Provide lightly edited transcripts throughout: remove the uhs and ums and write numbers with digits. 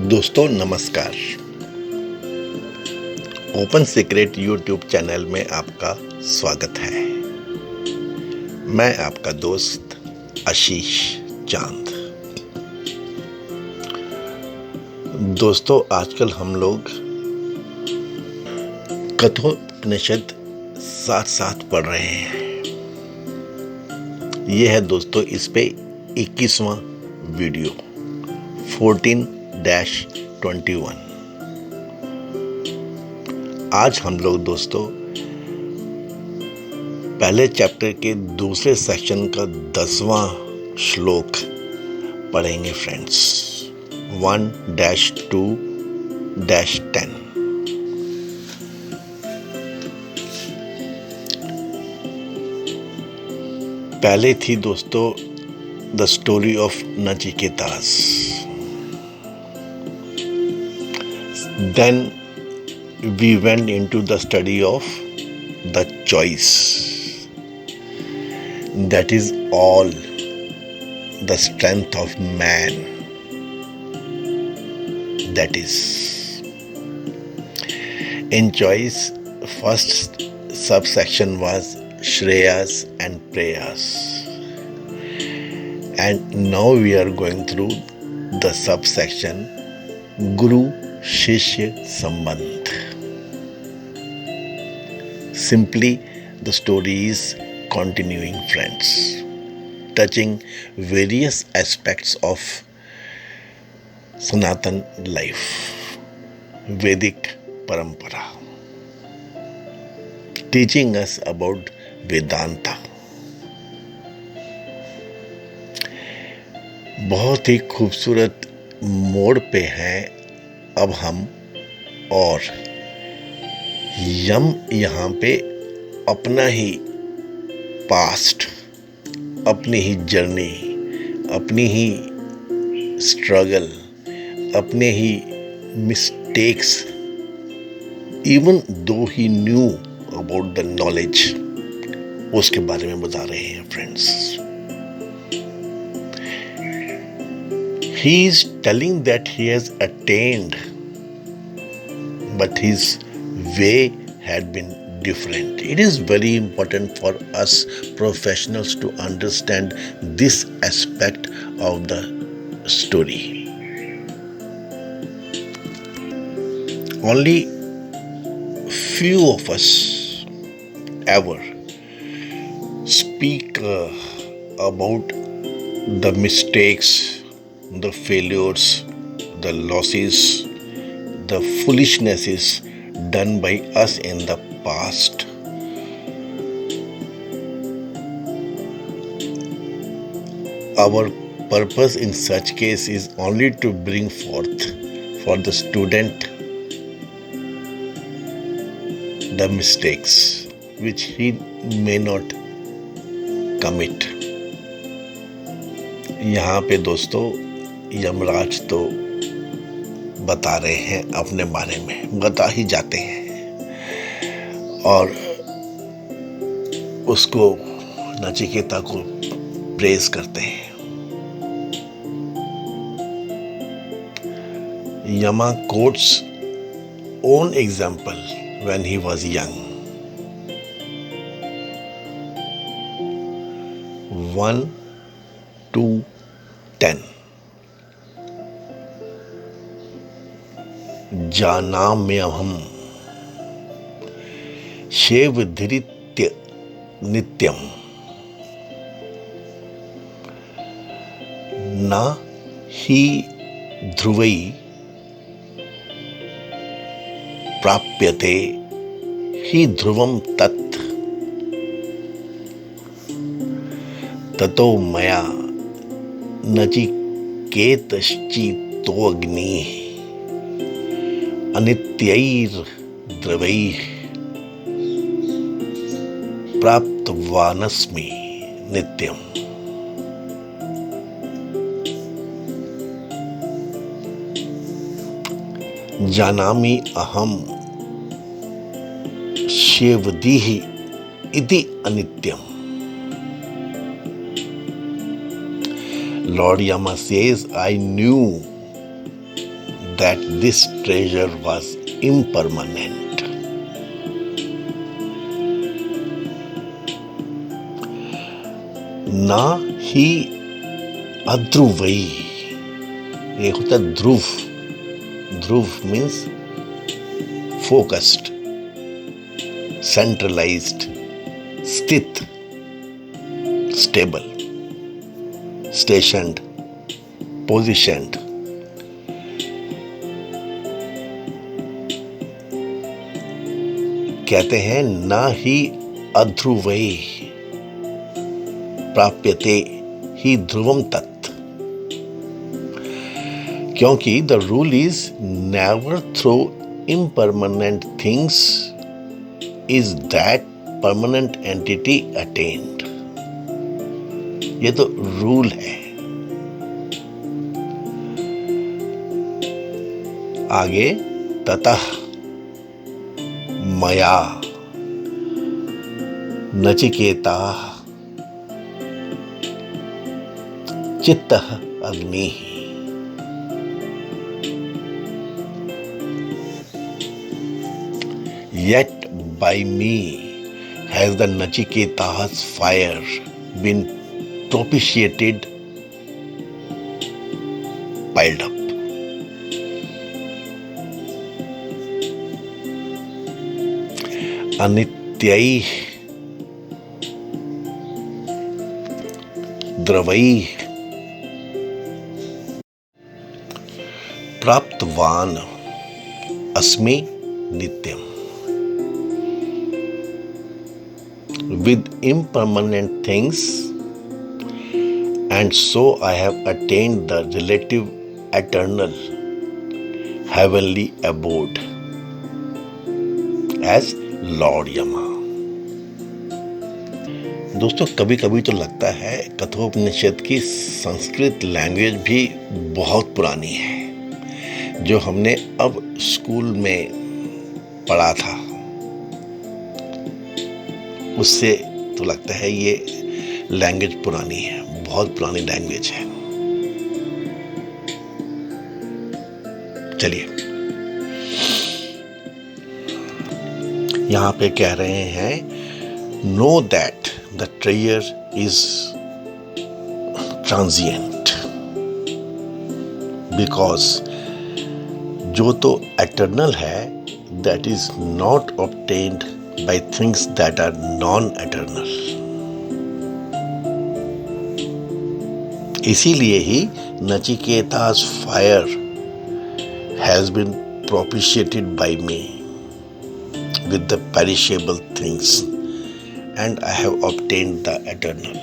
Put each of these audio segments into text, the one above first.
दोस्तों नमस्कार। Open secret YouTube channel में आपका स्वागत है। मैं आपका दोस्त आशीष चांद। दोस्तों आजकल हम लोग कठोपनिषद साथ साथ पढ़ रहे हैं। यह है दोस्तों इस पे 21वां वीडियो 14-21। आज हम लोग दोस्तों पहले चैप्टर के दूसरे सेक्शन का 10वां श्लोक पढ़ेंगे फ्रेंड्स। 1-2-10। पहले थी दोस्तों the story of Nachiketas. Then we went into the study of the choice. That is all the strength of man. That is in choice. First subsection was Shreyas and Prayas, and now we are going through the subsection Guru Shishya Sambandh. Simply the story is continuing friends, touching various aspects of Sanatan life, Vedic parampara, teaching us about Vedanta. बहुत ही खूबसूरत मोड़ पे हैं अब हम, और यम यहाँ पे अपना ही पास्ट, अपनी ही जर्नी, अपनी ही स्ट्रगल, अपने ही mistakes, even though he knew about the knowledge, उसके बारे में बता रहे हैं friends. He is telling that he has attained, but his way had been different. It is very important for us professionals to understand this aspect of the story. Only few of us ever speak about the mistakes, the failures, the losses, the foolishnesses done by us in the past. Our purpose in such case is only to bring forth for the student the mistakes which he may not commit. यहाँ पे दोस्तों यमराज तो बता रहे हैं अपने बारे में, बता ही जाते हैं और उसको नचिकेता को प्रेज करते हैं। यमा quotes own example when he was young. 1-10 जानाम्यहं शेवधृत्य नित्यं न हि ध्रुवै प्राप्यते हि ध्रुवं तत् ततो मया नचिकेतश्चित्तोऽग्निः अनित्यैर्द्रवैः प्राप्तवानस्मि नित्यम्। जानामि अहं शेवधीः इति अनित्यम्। Lord Yama says, I knew that this treasure was impermanent. ना ही अध्रुवई, ये होता है ध्रुव. ध्रुव मीन्स फोकस्ड, सेंट्रलाइज्ड, स्थित, स्टेबल, स्टेशन्ड, पोजिशन्ड. कहते हैं ना ही अध्रुवई प्राप्यते ही ध्रुवम तत्, क्योंकि the rule is never throw impermanent things is that permanent entity attained. ये तो रूल है. आगे ततः मया नचिकेता चित्तः अग्नि. Yet by me has the Nachiketa's fire been propitiated, piled up. अनित्यै द्रवै प्राप्तवान अस्मि नित्यम. With impermanent things, and so I have attained the relative eternal heavenly abode as Lord Yama. दोस्तों, कभी कभी तो लगता है कठोपनिषद की संस्कृत लैंग्वेज भी बहुत पुरानी है. जो हमने अब स्कूल में पढ़ा था उससे तो लगता है ये लैंग्वेज पुरानी है, बहुत पुरानी लैंग्वेज है. चलिए, यहां पे कह रहे हैं know that the treasure is transient, because जो तो एटर्नल है that is not obtained by things that are non-eternal. इसीलिए ही Nachiketa's fire has been propitiated by me with the perishable things, and I have obtained the eternal.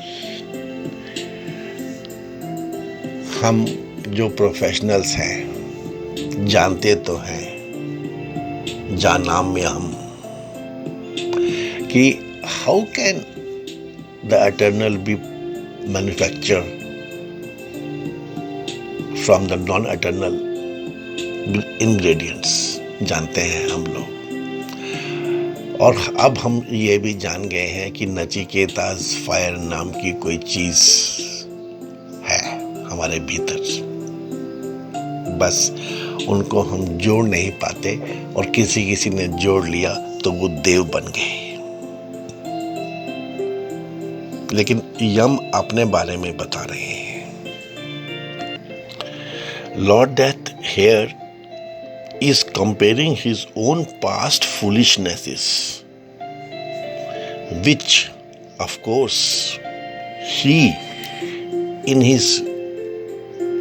हम जो professionals हैं जानते तो हैं जानाम में हम कि how can the eternal be manufactured from the non-eternal ingredients. जानते हैं हम लोग. और अब हम ये भी जान गए हैं कि नचिकेता's फायर नाम की कोई चीज है हमारे भीतर. बस उनको हम जोड़ नहीं पाते, और किसी ने जोड़ लिया तो वो देव बन गए. लेकिन यम अपने बारे में बता रहे हैं. Lord death here is comparing his own past foolishnesses, which of course he in his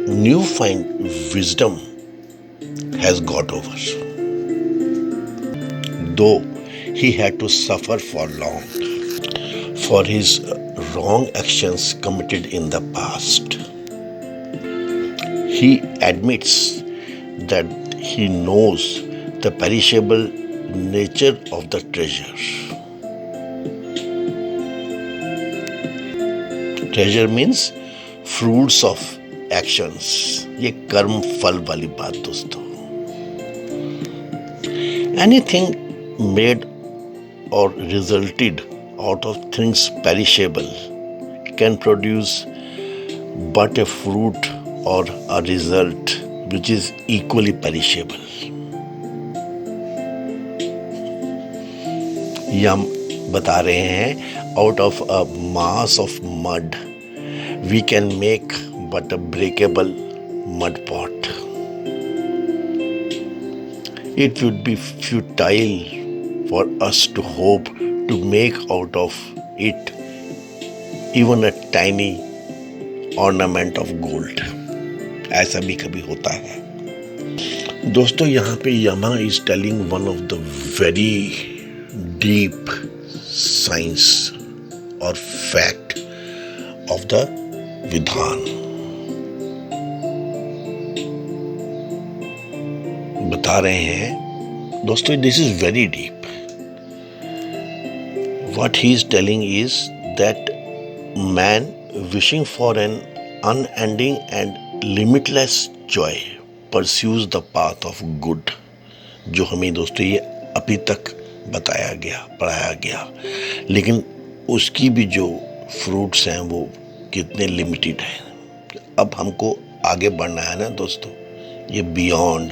new find wisdom has got over, though he had to suffer for long for his wrong actions committed in the past. He admits that he knows the perishable nature of the treasure. Treasure means fruits of actions. ये कर्म फल वाली बात दोस्तों. Anything made or resulted out of things perishable can produce but a fruit or a result which is equally perishable. ये हम बता रहे हैं, out of a mass of mud we can make but a breakable mud pot. It would be futile for us to hope to make out of it even a tiny ornament of gold. ऐसा भी कभी होता है। दोस्तों, यहाँ पे यमा is telling one of the very deep science or fact of the विधान। बता रहे हैं दोस्तों, this is very deep. What he is telling is that man wishing for an unending and limitless joy pursues the path of good, जो हमें दोस्तों ये अभी तक बताया गया, पढ़ाया गया, लेकिन उसकी भी जो फ्रूट्स हैं वो कितने लिमिटेड हैं। अब हमको आगे बढ़ना है ना दोस्तों, ये बियॉन्ड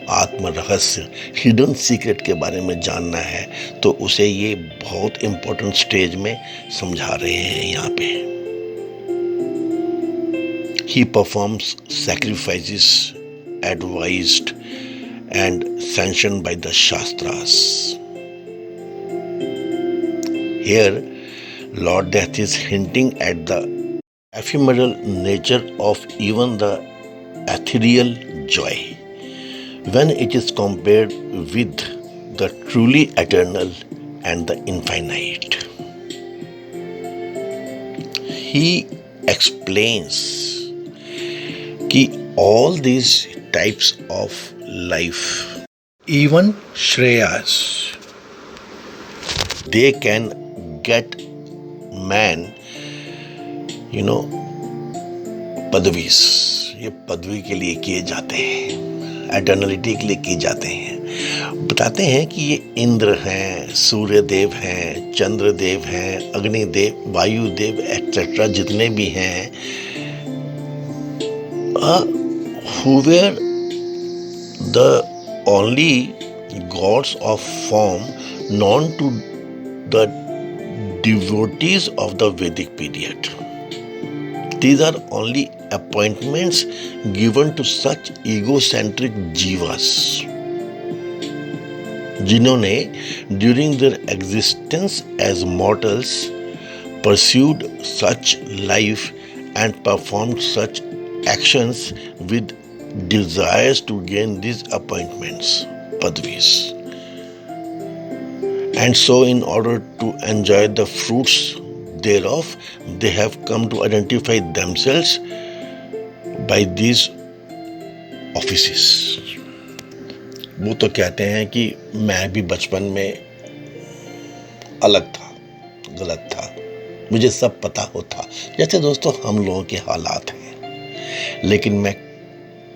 आत्म रहस्य, हिडन सीक्रेट के बारे में जानना है, तो उसे ये बहुत इम्पोर्टेंट स्टेज में समझा रहे हैं यहाँ पे। He performs sacrifices advised and sanctioned by the Shastras. Here, Lord Death is hinting at the ephemeral nature of even the ethereal joy when it is compared with the truly eternal and the infinite. He explains कि all these types of life, even Shreyas, they can get man, पदवीज, ये पदवी के लिए किए जाते हैं, एटर्नलिटी के लिए किए जाते हैं। बताते हैं कि ये इंद्र हैं, सूर्य देव हैं, चंद्र देव हैं, अग्निदेव, वायु देव एक्सेट्रा जितने भी हैं, who were the only gods of form known to the devotees of the Vedic period. These are only appointments given to such egocentric jivas, जिन्होंने during their existence as mortals pursued such life and performed such actions with desires to gain these appointments, padvis. And so in order to enjoy the fruits thereof, they have come to identify themselves by these offices. वो तो कहते हैं कि मैं भी बचपन में अलग था, गलत था, मुझे सब पता होता, जैसे दोस्तों हम लोगों के हालात हैं, लेकिन मैं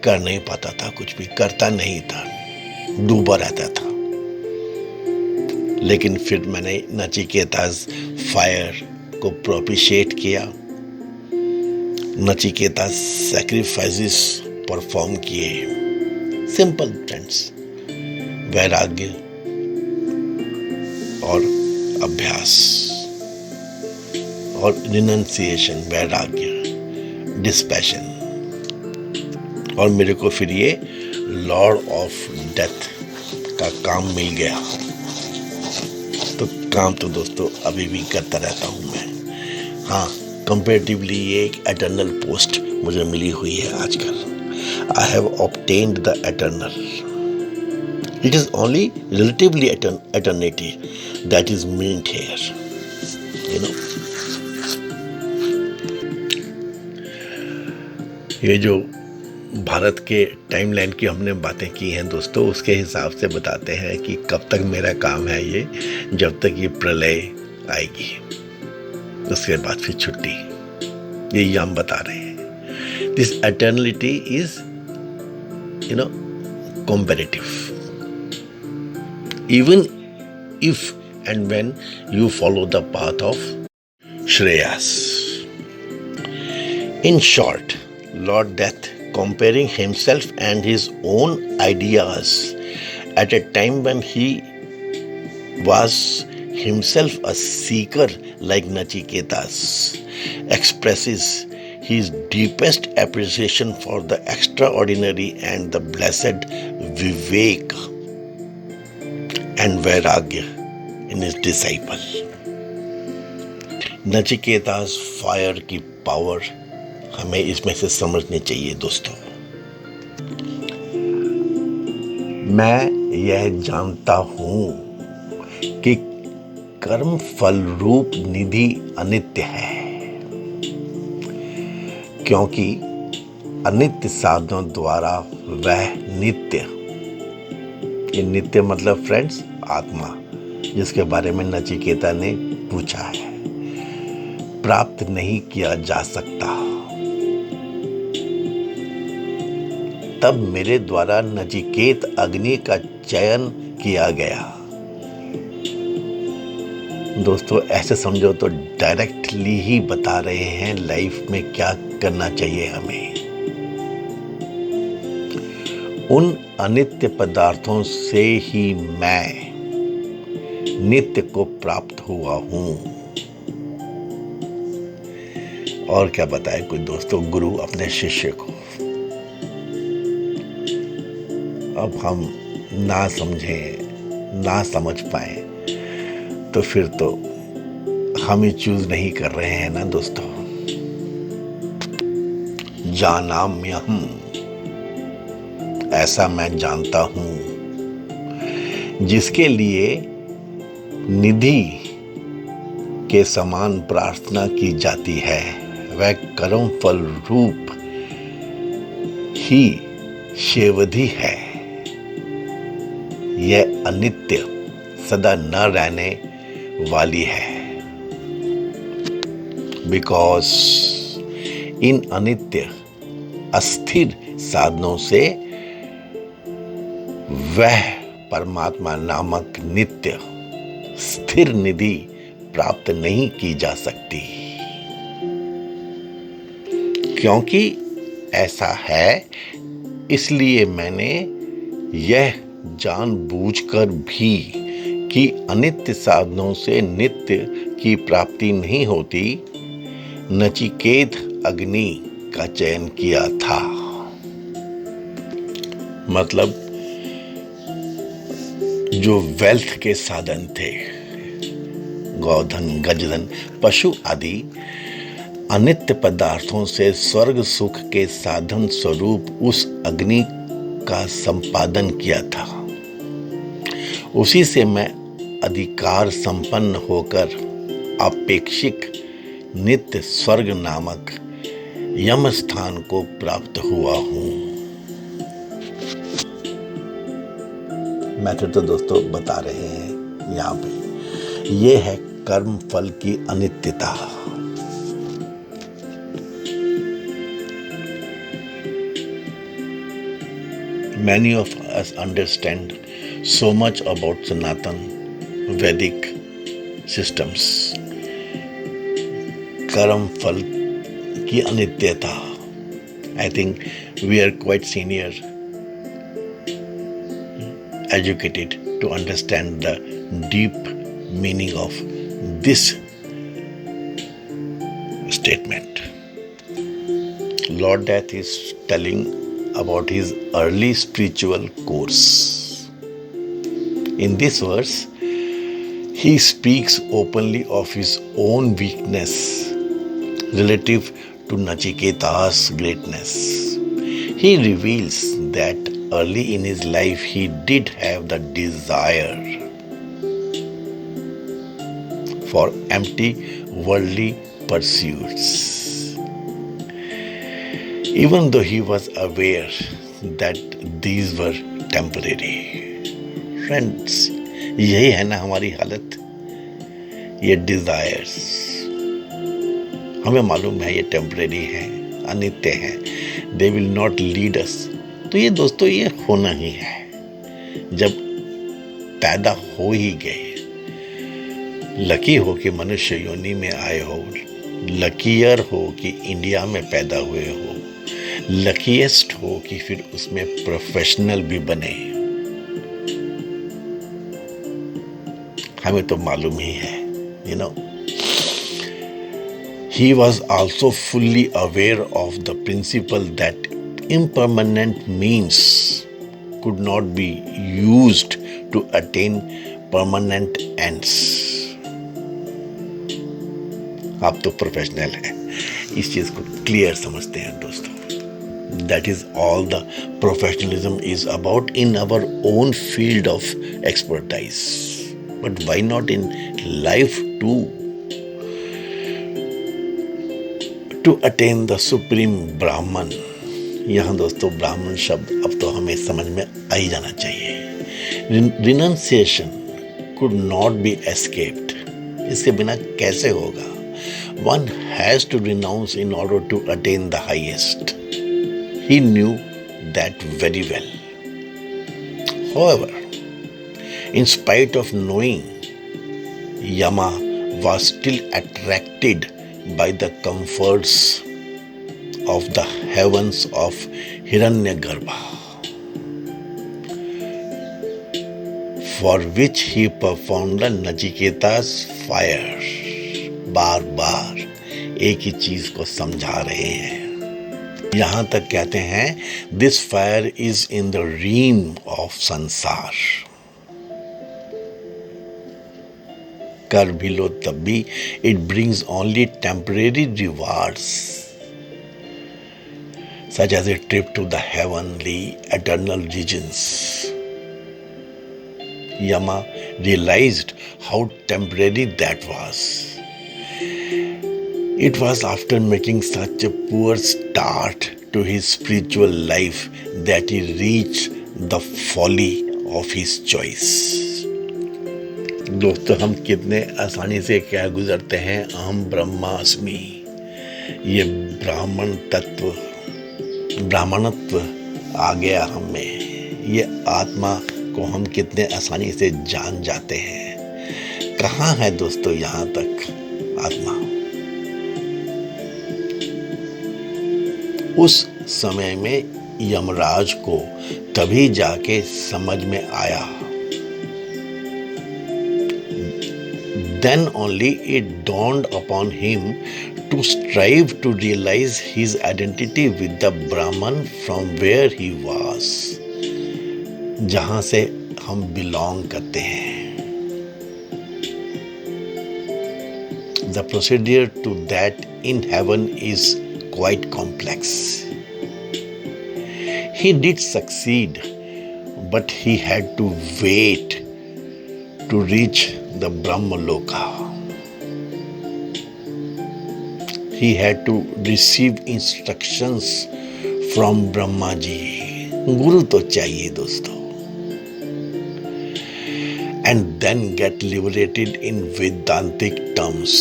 कर नहीं पाता था, कुछ भी करता नहीं था, डूबा रहता था। लेकिन फिर मैंने नचिकेता's फायर को प्रोपिशिएट किया, नचिकेता सैक्रिफाइसेस परफॉर्म किए। सिंपल फ्रेंड्स, वैराग्य और अभ्यास और रिनंसिएशन, वैराग्य, डिस्पैशन, और मेरे को फिर ये लॉर्ड ऑफ डेथ का काम मिल गया। तो काम तो दोस्तों अभी भी करता रहता हूँ मैं। हाँ, कंपेरेटिवली ये एक एटर्नल पोस्ट मुझे मिली हुई है आजकल। I have obtained the eternal. It is only relatively eternity that is meant here, ये जो भारत के टाइमलाइन की हमने बातें की हैं दोस्तों, उसके हिसाब से बताते हैं कि कब तक मेरा काम है ये, जब तक ये प्रलय आएगी, उसके बाद फिर छुट्टी। ये हम बता रहे हैं। This eternity is comparative. Even if and when you follow the path of Shreyas. In short, Lord Death comparing himself and his own ideas at a time when he was himself a seeker like Nachiketas, expresses his deepest appreciation for the extraordinary and the blessed Vivek and Vairagya in his disciple. Nachiketas fire की power हमें इसमें से समझनी चाहिए दोस्तों। मैं यह जानता हूं कि कर्म फल रूप निधि अनित्य है, क्योंकि अनित्य साधनों द्वारा वह नित्य, ये नित्य मतलब फ्रेंड्स आत्मा, जिसके बारे में नचिकेता ने पूछा है, प्राप्त नहीं किया जा सकता। तब मेरे द्वारा नचिकेत अग्नि का चयन किया गया। दोस्तों ऐसे समझो तो डायरेक्टली ही बता रहे हैं लाइफ में क्या करना चाहिए हमें। उन अनित्य पदार्थों से ही मैं नित्य को प्राप्त हुआ हूं। और क्या बताए कोई दोस्तों गुरु अपने शिष्य को। अब हम ना समझें ना समझ पाए तो फिर तो हम ही चूज नहीं कर रहे हैं ना दोस्तों। जानाम्यहम्, ऐसा मैं जानता हूं, जिसके लिए निधि के समान प्रार्थना की जाती है वह कर्म फल रूप ही शेवधि है। यह अनित्य सदा न रहने वाली है। बिकॉज इन अनित्य अस्थिर साधनों से वह परमात्मा नामक नित्य स्थिर निधि प्राप्त नहीं की जा सकती। क्योंकि ऐसा है, इसलिए मैंने यह जानबूझकर भी कि अनित्य साधनों से नित्य की प्राप्ति नहीं होती, नचिकेत अग्नि का चयन किया था। मतलब जो वेल्थ के साधन थे, गौधन, गजधन, पशु आदि अनित्य पदार्थों से स्वर्ग सुख के साधन स्वरूप उस अग्नि का संपादन किया था। उसी से मैं अधिकार संपन्न होकर अपेक्षिक नित्य स्वर्ग नामक यम स्थान को प्राप्त हुआ हूं। मैं तो दोस्तों बता रहे हैं यहाँ पे, ये है कर्म फल की अनित्यता। Many of us understand so much about Sanatan Vedic systems. कर्म फल की अनित्यता. I think we are quite senior, educated to understand the deep meaning of this statement. Lord Death is telling about his early spiritual course. In this verse, he speaks openly of his own weakness relative to Nachiketa's greatness. He reveals that early in his life he did have the desire for empty worldly pursuits, even though he was aware that these were temporary. Friends, यही है ना हमारी हालत, ये desires हमें मालूम है ये टेम्परेरी है, अनित्य है, they will not lead us. तो ये दोस्तों ये होना ही है। जब पैदा हो ही गए, लकी हो कि मनुष्य योनि में आए हो, लकीयर हो कि इंडिया में पैदा हुए हो, लकीएस्ट हो कि फिर उसमें प्रोफेशनल भी बने। हमें तो मालूम ही है, you know. He was also fully aware of the principle that impermanent means could not be used to attain permanent ends. आप तो प्रोफेशनल हैं, इस चीज को क्लियर समझते हैं दोस्तों। That is all the professionalism is about in our own field of expertise. But why not in life too? To attain the supreme Brahman. यहाँ दोस्तों ब्राह्मण शब्द अब तो हमें समझ में आ ही जाना चाहिए। Renunciation could not be escaped. इसके बिना कैसे होगा? One has to renounce in order to attain the highest. He knew that very well. However, in spite of knowing, Yama was still attracted by the comforts of the heavens of Hiranyagarbha, for which he performed the Nachiketa's fire. बार बार एक ही चीज को समझा रहे हैं। यहां तक कहते हैं this fire is in the realm of samsara. कर भी लो तब भी it brings only temporary rewards such as a trip to the heavenly eternal regions. Yama realized how temporary that was. It was after making such a poor start to his spiritual life that he reached the folly of his choice. दोस्तों, हम कितने आसानी से क्या गुजरते हैं, अहम ब्रह्मास्मि, ये ब्राह्मणत्व आ गया हमें, ये आत्मा को हम कितने आसानी से जान जाते हैं। कहाँ है दोस्तों यहाँ तक आत्मा? उस समय में यमराज को तभी जाके समझ में आया। Then only it dawned upon him to strive to realize his identity with the Brahman from where he was, जहां से हम belong करते हैं। The procedure to that in heaven is quite complex. He did succeed, but he had to wait to reach the BRHAM LOKA. He had to receive instructions from Brahma ji. Guru to चाहिए दोस्तों. And then get liberated in Vedantic terms.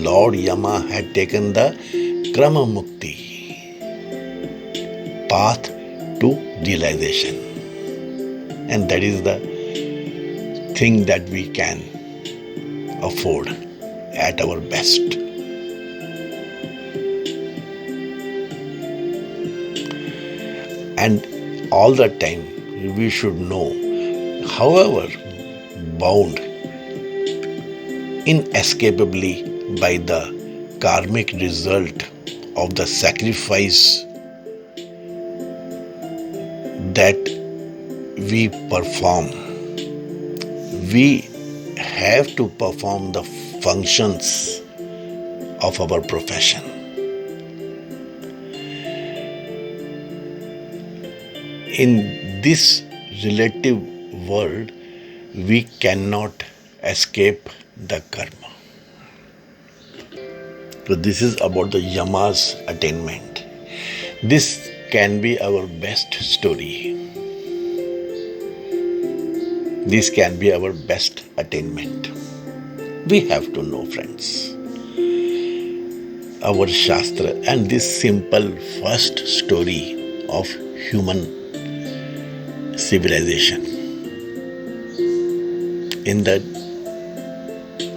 Lord Yama had taken the KRAM MUKTI, path to realization. And that is the thing that we can afford at our best. And all the time we should know, however bound inescapably by the karmic result of the sacrifice that we perform, we have to perform the functions of our profession. In this relative world, we cannot escape the karma. So this is about the Yama's attainment. This can be our best story. This can be our best attainment. We have to know, friends, our Shastra and this simple first story of human civilization. In the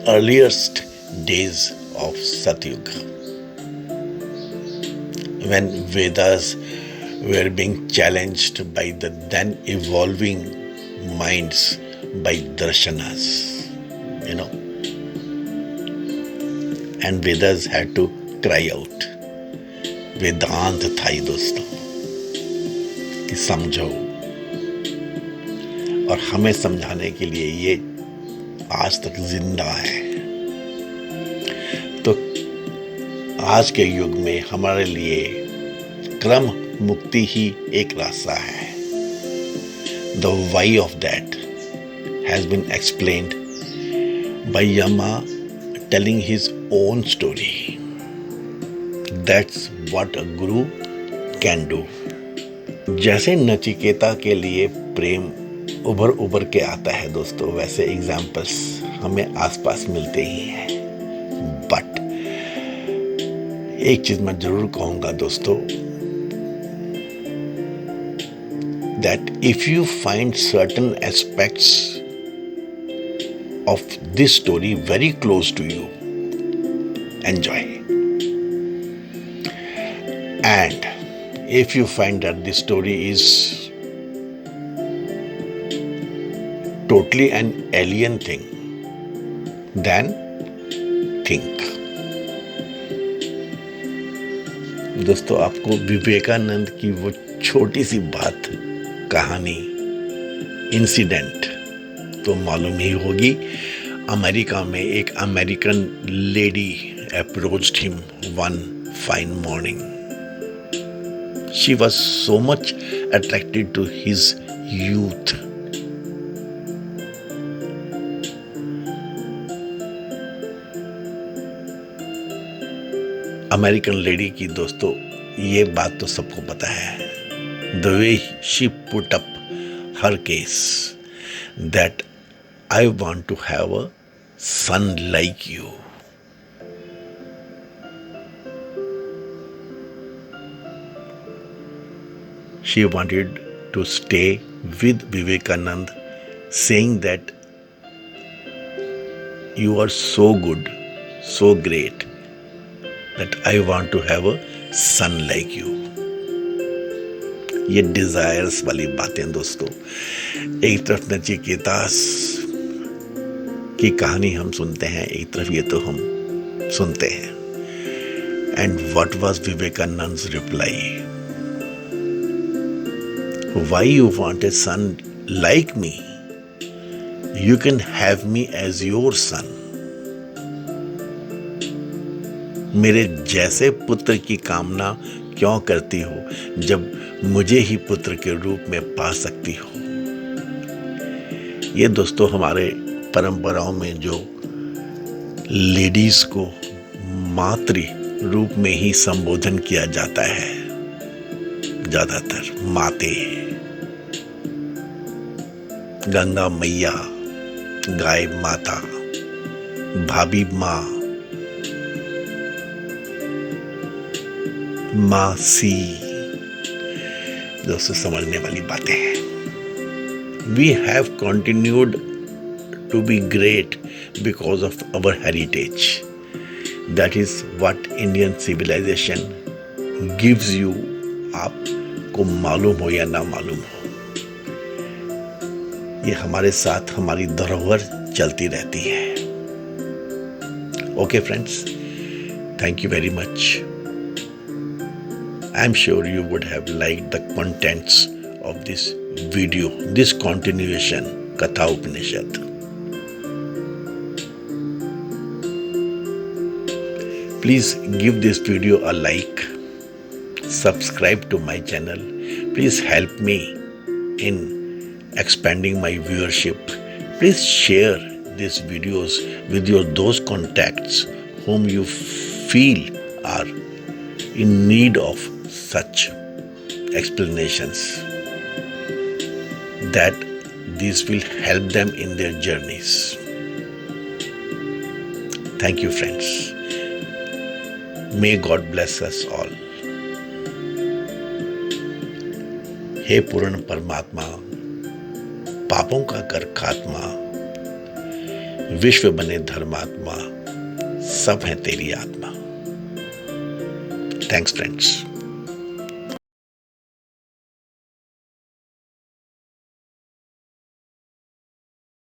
earliest days of Satyuga, when Vedas were being challenged by the then evolving minds by darshanas, you know, and Vedas had to cry out. वेदांत था ही दोस्तों कि समझो, और हमें समझाने के लिए ये आज तक जिंदा है। तो आज के युग में हमारे लिए क्रम मुक्ति ही एक रास्ता है। The why of that has been explained by Yama telling his own story. That's what a guru can do. जैसे नचिकेता के लिए प्रेम उभर के आता है दोस्तों, वैसे एग्जाम्पल्स हमें आसपास मिलते ही हैं। बट एक चीज मैं जरूर कहूंगा दोस्तों, that if you find certain aspects of this story very close to you, enjoy. And if you find that this story is totally an alien thing, then think. दोस्तों, आपको विवेकानंद की वो छोटी सी बात, कहानी, इंसिडेंट तो मालूम ही होगी। अमेरिका में एक American lady approached him one fine morning. She was so much attracted to his youth. American lady की दोस्तों ये बात तो सबको पता है. The way she put up her case that I want to have a son like you. She wanted to stay with Vivekanand, saying that you are so good, so great, that I want to have a son like you. ये desires वाली बातें दोस्तों. एक तरफ नचिकेता की कहानी हम सुनते हैं, एक तरफ ये तो हम सुनते हैं. And what was Vivekanand's reply? Why you want a son like me? You can have me as your son. मेरे जैसे पुत्र की कामना क्यों करती हो जब मुझे ही पुत्र के रूप में पा सकती हो. ये दोस्तों हमारे परंपराओं में जो लेडीज को मातृ रूप में ही संबोधन किया जाता है, ज्यादातर माते, गंगा मैया, गाय माता, भाभी माँ, मासी, दोस्तों समझने वाली बातें हैं. We have continued to be great because of our heritage. That is what Indian civilization gives you. आपको मालूम हो या ना मालूम हो, ये हमारे साथ हमारी धरोहर चलती रहती है. Okay friends, thank you very much. I'm sure you would have liked the contents of this video, this continuation, KATHOPANISHAD. Please give this video a like, subscribe to my channel. Please help me in expanding my viewership. Please share these videos with those contacts whom you feel are in need of such explanations, that this will help them in their journeys. Thank you friends. May God bless us all. हे पूर्ण परमात्मा, पापों का कर खात्मा, विश्व बने धर्मात्मा, सब है तेरी आत्मा. Thanks friends.